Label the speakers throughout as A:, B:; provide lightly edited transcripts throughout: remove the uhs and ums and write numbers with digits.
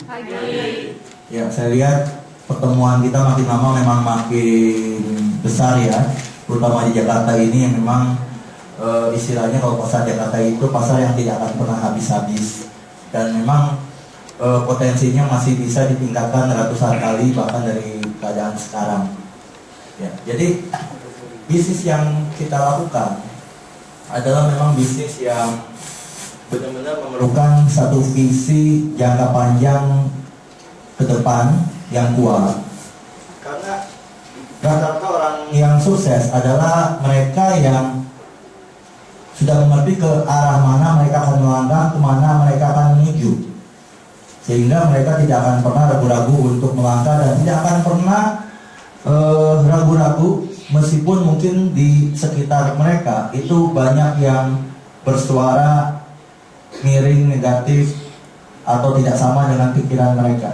A: Pagi.
B: Ya, saya lihat pertemuan kita makin lama memang makin besar ya, terutama di Jakarta ini yang memang istilahnya kalau pasar Jakarta itu pasar yang tidak akan pernah habis-habis, dan memang potensinya masih bisa ditingkatkan ratusan kali bahkan dari keadaan sekarang. Ya, jadi bisnis yang kita lakukan adalah memang bisnis yang benar-benar memerlukan satu visi jangka panjang ke depan yang kuat. Karena rata-rata orang yang sukses adalah mereka yang sudah mengerti ke arah mana mereka akan melangkah, kemana mereka akan menuju, sehingga mereka tidak akan pernah ragu-ragu untuk melangkah dan tidak akan pernah ragu-ragu meskipun mungkin di sekitar mereka itu banyak yang bersuara miring, negatif, atau tidak sama dengan pikiran mereka.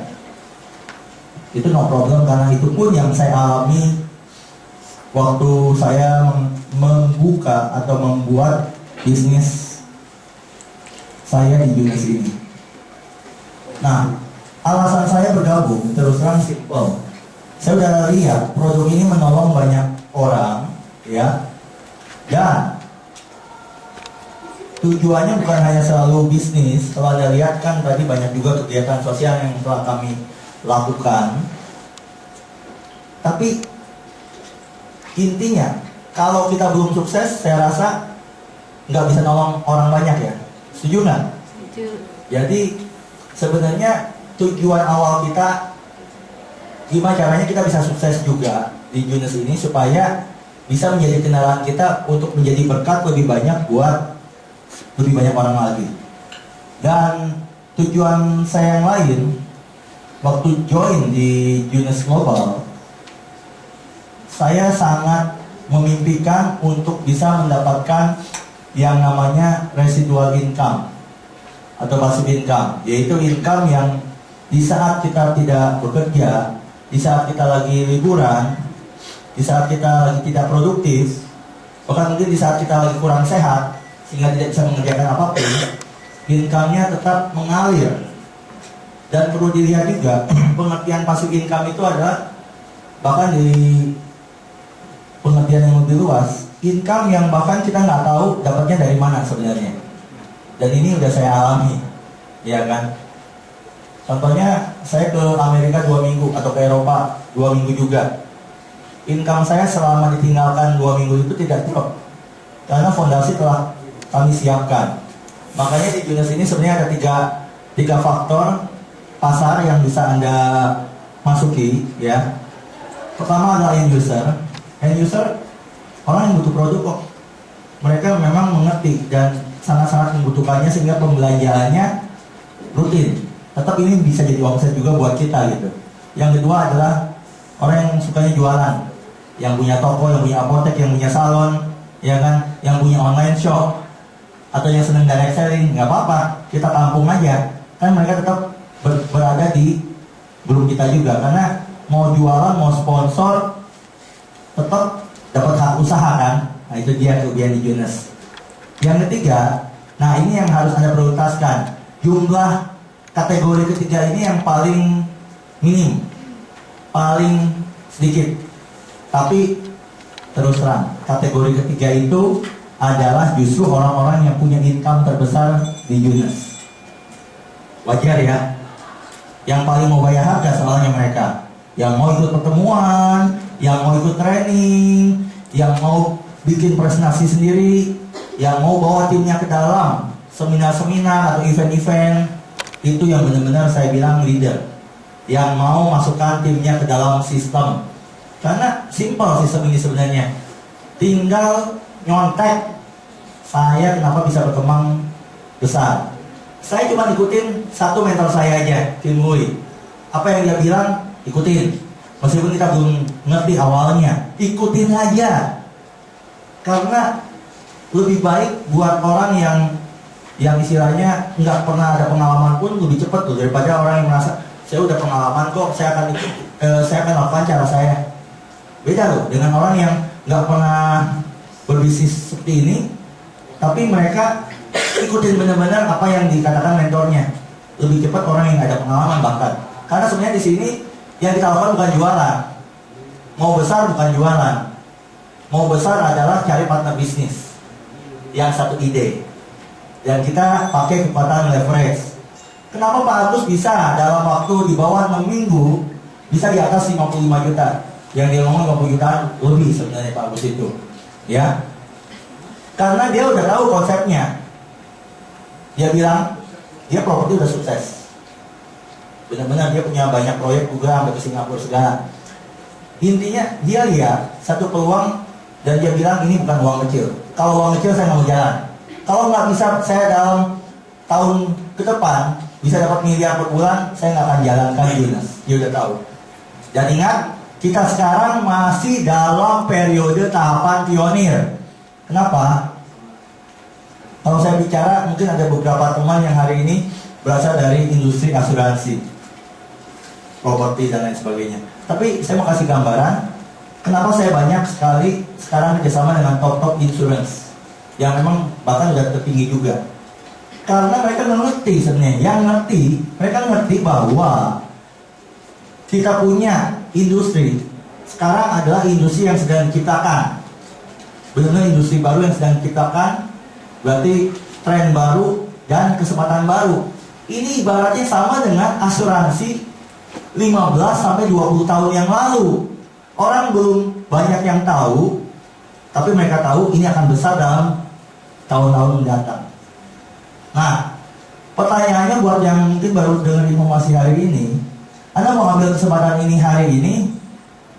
B: Itu no problem, karena itu pun yang saya alami waktu saya membuka atau membuat bisnis saya di Junes ini. Nah, alasan saya bergabung terus terang simple. Saya sudah lihat produk ini menolong banyak orang, ya, dan tujuannya bukan hanya selalu bisnis. Kalau Anda lihat kan tadi banyak juga kegiatan sosial yang telah kami lakukan. Tapi intinya, kalau kita belum sukses, saya rasa nggak bisa nolong orang banyak ya. Setuju nggak?
A: Setuju.
B: Jadi sebenarnya tujuan awal kita, gimana caranya kita bisa sukses juga di Junes ini supaya bisa menjadi kendaraan kita untuk menjadi berkat lebih banyak buat lebih banyak orang lagi. Dan tujuan saya yang lain waktu join di Junes Global, saya sangat memimpikan untuk bisa mendapatkan yang namanya residual income atau passive income, yaitu income yang di saat kita tidak bekerja, di saat kita lagi liburan, di saat kita lagi tidak produktif, bahkan mungkin di saat kita lagi kurang sehat sehingga tidak bisa mengerjakan apapun, income-nya tetap mengalir. Dan perlu dilihat juga pengertian passive income itu adalah, bahkan di pengertian yang lebih luas, income yang bahkan kita nggak tahu dapatnya dari mana sebenarnya. Dan ini udah saya alami, ya kan? Contohnya saya ke Amerika 2 minggu atau ke Eropa 2 minggu juga. Income saya selama ditinggalkan 2 minggu itu tidak drop, karena fondasi telah kami siapkan. Makanya di Junes ini sebenarnya ada tiga faktor pasar yang bisa Anda masuki, ya. Pertama adalah end user. End user orang yang butuh produk kok. Mereka memang mengerti dan sangat-sangat membutuhkannya sehingga pembelanjaannya rutin. Tetap ini bisa jadi omset juga buat kita gitu. Yang kedua adalah orang yang sukanya jualan, yang punya toko, yang punya apotek, yang punya salon, ya kan, yang punya online shop, atau yang senang direct selling. Nggak apa-apa, kita tampung aja. Kan mereka tetap berada di grup kita juga, karena mau jualan, mau sponsor, tetap dapat hak usaha kan. Nah itu dia kelebihan di Junes. Yang ketiga, nah ini yang harus Anda prioritaskan. Jumlah kategori ketiga ini yang paling minim, paling sedikit. Tapi terus terang, kategori ketiga itu adalah justru orang-orang yang punya income terbesar di Junes. Wajar ya. Yang paling mau bayar harga soalnya mereka, yang mau ikut pertemuan, yang mau ikut training, yang mau bikin presentasi sendiri, yang mau bawa timnya ke dalam seminar-seminar atau event-event. Itu yang benar-benar saya bilang leader, yang mau masukkan timnya ke dalam sistem. Karena simple sistem ini sebenarnya, tinggal nyontek saya kenapa bisa berkembang besar. Saya cuma ikutin satu mentor saya aja, Kim Hui. Apa yang dia bilang, ikutin. Meskipun kita belum ngerti awalnya, ikutin aja. Karena lebih baik buat orang yang istilahnya nggak pernah ada pengalaman pun lebih cepat tuh, daripada orang yang merasa saya udah pengalaman kok, saya akan lakukan cara saya. Beda loh dengan orang yang nggak pernah berbisnis seperti ini, tapi mereka ikutin benar-benar apa yang dikatakan mentornya. lebih cepat orang yang ada pengalaman bahkan. Karena sebenarnya di sini yang kita lakukan bukan jualan. Mau besar bukan jualan. Mau besar adalah cari partner bisnis yang satu ide. Dan kita pakai kekuatan leverage. Kenapa Pak Agus bisa dalam waktu di bawah 6 minggu bisa di atas 55 juta? Yang dia ngomong 50 jutaan lebih sebenarnya Pak Agus itu. Ya. Karena dia udah tahu konsepnya. Dia bilang dia properti udah sukses. Benar-benar dia punya banyak proyek juga sampai ke Singapura segala. Intinya dia lihat satu peluang dan dia bilang ini bukan uang kecil. Kalau uang kecil saya nggak mau jalan. Kalau nggak bisa saya dalam tahun ke depan bisa dapat miliar per bulan, saya nggak akan jalankan bisnis. Dia udah tahu. Dan ingat, kita sekarang masih dalam periode tahapan pionir. Kenapa? Kalau saya bicara, mungkin ada beberapa teman yang hari ini berasal dari industri asuransi, properti dan lain sebagainya. Tapi saya mau kasih gambaran, kenapa saya banyak sekali sekarang kerjasama dengan top insurance yang memang bahkan sudah tertinggi juga. Karena mereka mengerti sebenarnya, mereka ngerti bahwa kita punya industri sekarang adalah industri yang sedang diciptakan. Benar-benar industri baru yang sedang diciptakan, berarti tren baru dan kesempatan baru. Ini ibaratnya sama dengan asuransi 15 sampai 20 tahun yang lalu. Orang belum banyak yang tahu, tapi mereka tahu ini akan besar dalam tahun-tahun mendatang. Nah, pertanyaannya buat yang mungkin baru dengar informasi hari ini, Anda mau ambil kesempatan ini hari ini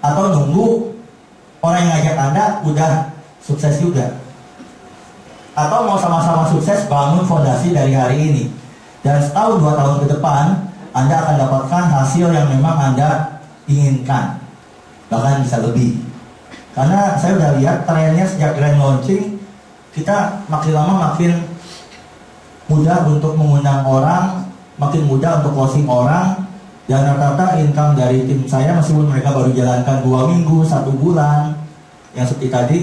B: atau nunggu orang yang ngajak Anda udah sukses juga? Atau mau sama-sama sukses bangun fondasi dari hari ini, dan setahun 2 tahun ke depan Anda akan dapatkan hasil yang memang Anda inginkan, bahkan bisa lebih. Karena saya udah lihat trennya sejak grand launching, kita makin lama makin mudah untuk mengundang orang, makin mudah untuk closing orang. Dan rata-rata income dari tim saya, meskipun mereka baru jalankan 2 minggu, 1 bulan, yang seperti tadi,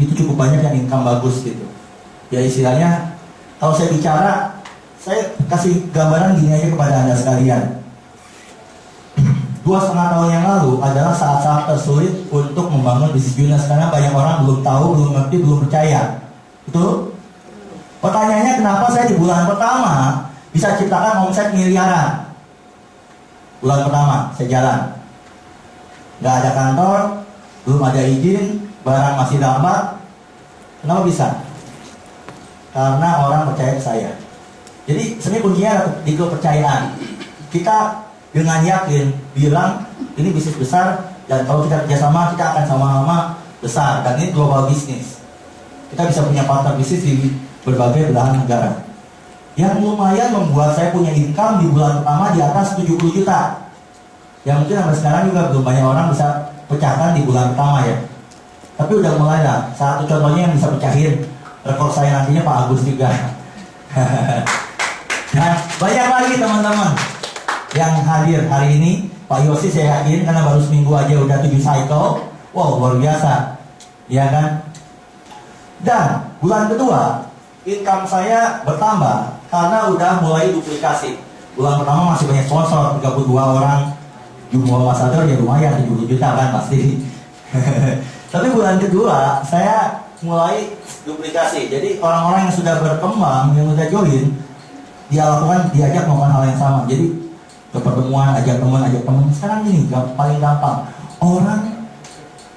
B: itu cukup banyak yang income bagus gitu. Ya istilahnya, kalau saya bicara, saya kasih gambaran gini aja kepada Anda sekalian. 2,5 tahun yang lalu adalah saat-saat tersulit untuk membangun bisnis bisnis, karena banyak orang belum tahu, belum ngerti, belum percaya. Betul? Pertanyaannya, kenapa saya di bulan pertama bisa ciptakan omset miliaran? Bulan pertama saya jalan, nggak ada kantor, belum ada izin, barang masih lambat. Kenapa bisa? Karena orang percaya ke saya. Jadi sebenarnya kuncinya di kepercayaan. Kita dengan yakin bilang ini bisnis besar, dan kalau kita kerjasama kita akan sama-sama besar, dan ini global bisnis. Kita bisa punya partner bisnis di berbagai belahan negara. Yang lumayan membuat saya punya income di bulan pertama di atas 70 juta. Yang mungkin sampai sekarang juga belum banyak orang bisa pecahkan di bulan pertama ya. Tapi udah mulai lah. Satu contohnya yang bisa pecahin rekor saya nantinya Pak Agus juga. Nah, banyak lagi teman-teman yang hadir hari ini. Pak Yosi saya hadirin karena baru seminggu aja udah 7 cycle. Wow, luar biasa. Ya kan? Dan bulan kedua income saya bertambah karena udah mulai duplikasi. Bulan pertama masih banyak sponsor, 32 orang jumlah ambassador, ya lumayan 70 juta kan pasti. Tapi bulan kedua saya mulai duplikasi. Jadi orang-orang yang sudah berkembang, yang sudah join, diajak melakukan hal yang sama. Jadi ke pertemuan, ajak teman. Sekarang gini, paling gampang. Orang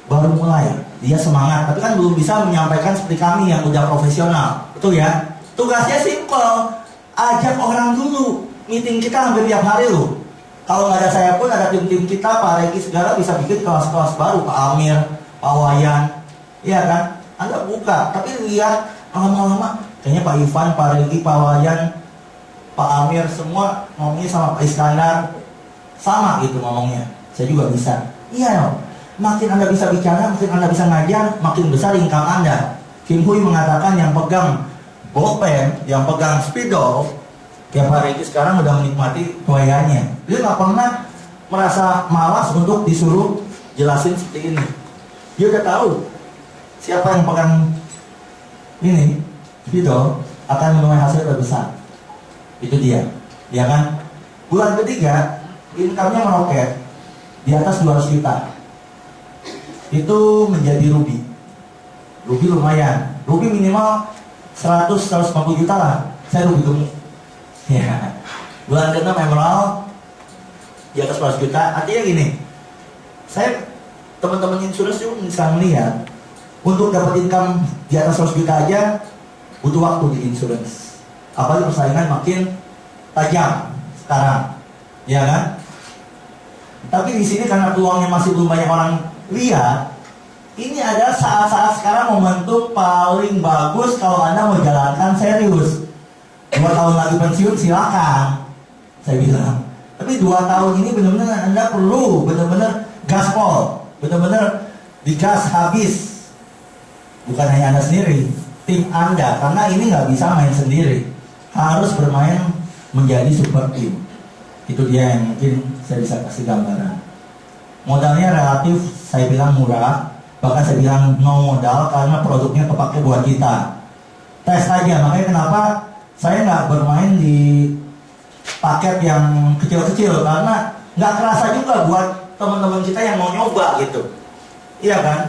B: baru mulai, dia semangat, tapi kan belum bisa menyampaikan seperti kami yang udah profesional. Betul ya? Tugasnya simple, ajak orang dulu. Meeting kita hampir tiap hari loh. Kalau nggak ada saya pun ada tim-tim kita, Pak Regi segala bisa bikin kelas-kelas baru, Pak Amir, Pak Wayan, iya kan? Anda buka, tapi lihat lama-lama kayaknya Pak Ivan, Pak Regi, Pak Wayan, Pak Amir semua ngomongnya sama Pak Iskandar sama gitu ngomongnya. Saya juga bisa. Iya, makin Anda bisa bicara, makin Anda bisa ngajar, makin besar income Anda. Kim Hui mengatakan yang pegang bolpen, yang pegang spidol, tiap hari ini sekarang udah menikmati tuayannya. Dia nggak pernah merasa malas untuk disuruh jelasin seperti ini. Dia udah tahu siapa yang pegang ini spidol akan menuai hasil lebih besar. Itu dia, ya kan? Bulan ketiga income-nya meroket di atas 200 juta. Itu menjadi rugi. Rugi lumayan. Rugi minimal 100-150 juta lah. Saya rugi gemuk. Ya. Bulan ke-6 emerald di atas 100 juta. Artinya gini, saya teman-teman insurance juga bisa melihat untuk dapat income di atas 100 juta aja butuh waktu di insurance. Apalagi persaingan makin tajam sekarang, ya kan? Tapi di sini karena peluangnya masih belum banyak orang lihat, ini adalah saat-saat sekarang momentum paling bagus kalau Anda mau jalankan serius. 2 tahun lagi pensiun silakan, saya bilang. Tapi 2 tahun ini benar-benar Anda perlu benar-benar gaspol, benar-benar digas habis. Bukan hanya Anda sendiri, tim Anda, karena ini nggak bisa main sendiri, harus bermain menjadi super team. Itu dia yang mungkin saya bisa kasih gambaran. Modalnya relatif saya bilang murah, bahkan saya bilang no modal karena produknya kepake buat kita. Tes aja, makanya kenapa saya nggak bermain di paket yang kecil-kecil, karena nggak kerasa juga buat teman-teman kita yang mau nyoba gitu, iya kan?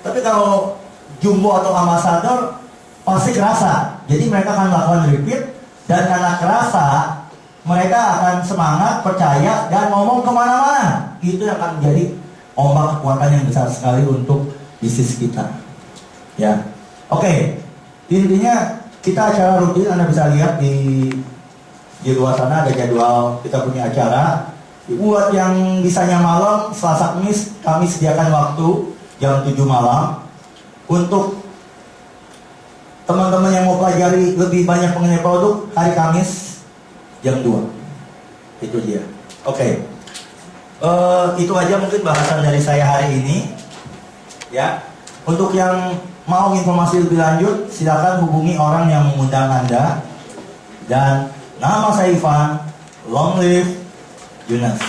B: Tapi kalau jumbo atau ambassador pasti kerasa, jadi mereka akan melakukan repeat, dan karena kerasa mereka akan semangat, percaya, dan ngomong kemana-mana. Itu yang akan menjadi ombak kekuatan yang besar sekali untuk bisnis kita. Ya, oke. Intinya kita acara rutin, Anda bisa lihat di luar sana ada jadwal kita punya acara. Buat yang bisanya malam, Selasa Kamis, kami sediakan waktu jam 7 malam untuk teman-teman yang mau pelajari lebih banyak mengenai produk. Hari Kamis jam 2. Itu dia. Oke. Itu aja mungkin bahasan dari saya hari ini. Ya. Untuk yang mau informasi lebih lanjut, silakan hubungi orang yang mengundang Anda. Dan nama saya Ivan. Long live Yunus.